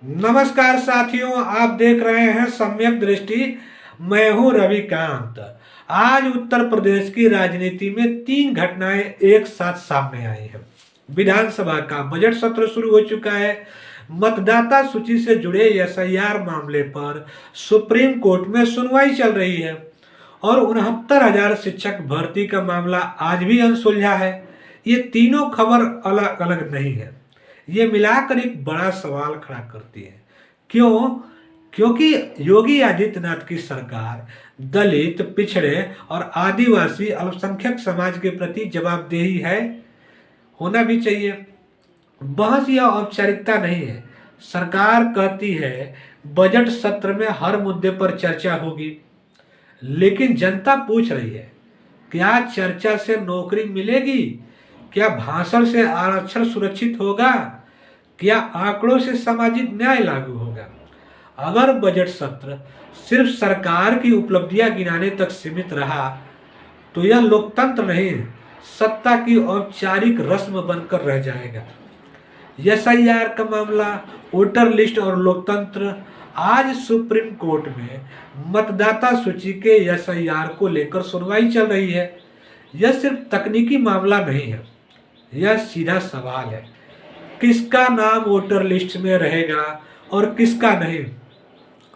नमस्कार साथियों, आप देख रहे हैं सम्यक दृष्टि। मैं हूं रविकांत। आज उत्तर प्रदेश की राजनीति में तीन घटनाएं एक साथ सामने आई हैं। विधानसभा का बजट सत्र शुरू हो चुका है। मतदाता सूची से जुड़े एसआईआर मामले पर सुप्रीम कोर्ट में सुनवाई चल रही है और 69,000 शिक्षक भर्ती का मामला आज भी अनसुलझा है। ये तीनों खबर अलग अलग नहीं है, ये मिलाकर एक बड़ा सवाल खड़ा करती है। क्यों? क्योंकि योगी आदित्यनाथ की सरकार दलित, पिछड़े और आदिवासी अल्पसंख्यक समाज के प्रति जवाबदेही है, होना भी चाहिए। बहस या औपचारिकता नहीं है। सरकार कहती है बजट सत्र में हर मुद्दे पर चर्चा होगी, लेकिन जनता पूछ रही है, क्या चर्चा से नौकरी मिलेगी? क्या भाषण से आरक्षण सुरक्षित होगा? क्या आंकड़ों से सामाजिक न्याय लागू होगा? अगर बजट सत्र सिर्फ सरकार की उपलब्धियां गिनाने तक सीमित रहा तो यह लोकतंत्र नहीं, सत्ता की औपचारिक रस्म बनकर रह जाएगा। एसआईआर का मामला, वोटर लिस्ट और लोकतंत्र। आज सुप्रीम कोर्ट में मतदाता सूची के एसआईआर को लेकर सुनवाई चल रही है। यह सिर्फ तकनीकी मामला नहीं है, यह सीधा सवाल है, किसका नाम वोटर लिस्ट में रहेगा और किसका नहीं।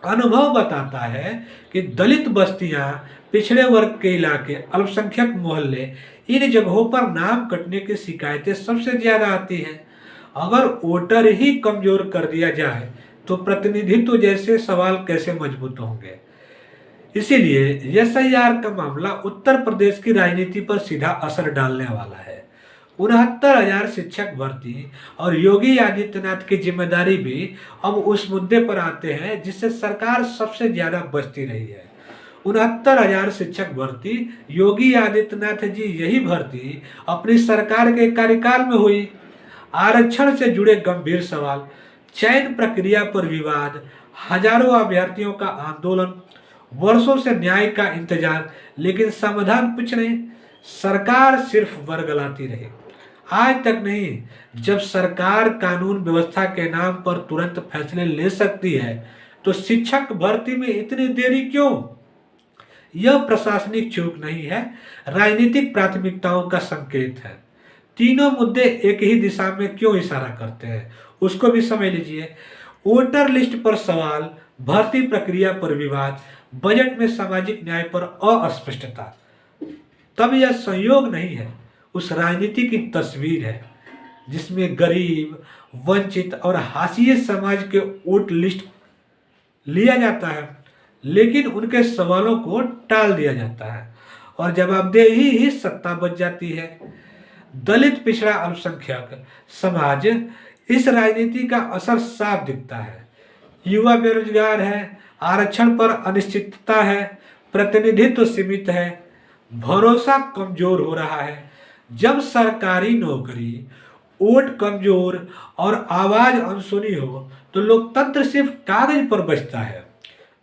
अनुभव बताता है कि दलित बस्तियां, पिछड़े वर्ग के इलाके, अल्पसंख्यक मोहल्ले, इन जगहों पर नाम कटने की शिकायतें सबसे ज्यादा आती हैं। अगर वोटर ही कमजोर कर दिया जाए तो प्रतिनिधित्व जैसे सवाल कैसे मजबूत होंगे। इसीलिए एसआईआर का मामला उत्तर प्रदेश की राजनीति पर सीधा असर डालने वाला है। 69,000 शिक्षक भर्ती और योगी आदित्यनाथ की जिम्मेदारी भी अब उस मुद्दे पर आते हैं जिससे सरकार सबसे ज्यादा बचती रही है। 69,000 शिक्षक भर्ती, योगी आदित्यनाथ जी यही भर्ती अपनी सरकार के कार्यकाल में हुई। आरक्षण से जुड़े गंभीर सवाल, चयन प्रक्रिया पर विवाद, हजारों अभ्यर्थियों का आंदोलन, वर्षों से न्याय का इंतजार, लेकिन समाधान कुछ नहीं। सरकार सिर्फ बरगलाती रही। आज तक नहीं। जब सरकार कानून व्यवस्था के नाम पर तुरंत फैसले ले सकती है तो शिक्षक भर्ती में इतनी देरी क्यों? यह प्रशासनिक चूक नहीं है, राजनीतिक प्राथमिकताओं का संकेत है। तीनों मुद्दे एक ही दिशा में क्यों इशारा करते हैं, उसको भी समझ लीजिए। वोटर लिस्ट पर सवाल, भर्ती प्रक्रिया पर विवाद, बजट में सामाजिक न्याय पर अस्पष्टता। तब यह संयोग नहीं है, उस राजनीति की तस्वीर है जिसमें गरीब, वंचित और हाशिए समाज के वोट लिस्ट लिया जाता है, लेकिन उनके सवालों को टाल दिया जाता है और जवाबदेही ही सत्ता बच जाती है। दलित, पिछड़ा, अल्पसंख्यक समाज, इस राजनीति का असर साफ दिखता है। युवा बेरोजगार है, आरक्षण पर अनिश्चितता है, प्रतिनिधित्व सीमित है, भरोसा कमजोर हो रहा है। जब सरकारी नौकरी, वोट कमजोर और आवाज अनसुनी हो तो लोकतंत्र सिर्फ कागज पर बचता है।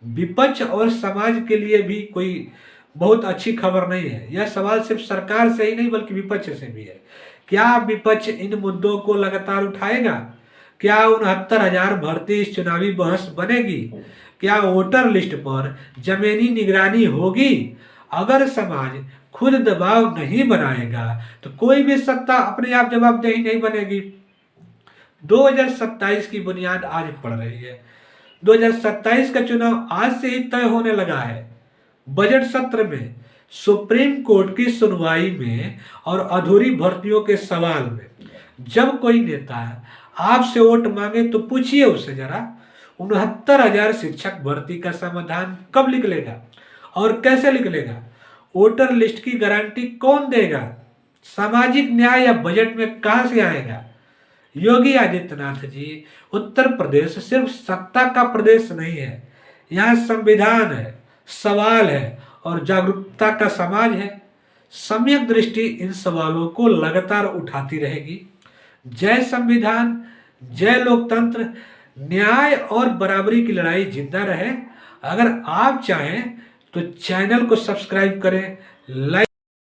विपक्ष और समाज के लिए भी कोई बहुत अच्छी खबर नहीं है। यह सवाल सिर्फ सरकार से ही नहीं बल्कि विपक्ष से भी है। क्या विपक्ष इन मुद्दों को लगातार उठाएगा? क्या 69,000 भर्ती इस चुनावी बहस बनेगी? क्या वोटर लिस्ट पर जमीनी निगरानी होगी? अगर समाज खुद दबाव नहीं बनाएगा तो कोई भी सत्ता अपने आप जवाबदेही नहीं बनेगी। 2027 की बुनियाद आज पड़ रही है। 2027 का चुनाव आज से ही तय होने लगा है। बजट सत्र में, सुप्रीम कोर्ट की सुनवाई में और अधूरी भर्तियों के सवाल में जब कोई नेता आपसे वोट मांगे तो पूछिए उससे जरा, 69,000 शिक्षक भर्ती का समाधान कब निकलेगा और कैसे निकलेगा? वोटर लिस्ट की गारंटी कौन देगा? सामाजिक न्याय या बजट में कहां से आएगा? योगी आदित्यनाथ जी, उत्तर प्रदेश सिर्फ सत्ता का प्रदेश नहीं है, यहाँ संविधान है, सवाल है और जागरूकता का समाज है। सम्यक दृष्टि इन सवालों को लगातार उठाती रहेगी। जय संविधान, जय लोकतंत्र, न्याय और बराबरी की लड़ाई जिंदा रहे। अगर आप चाहें तो चैनल को सब्सक्राइब करें, लाइक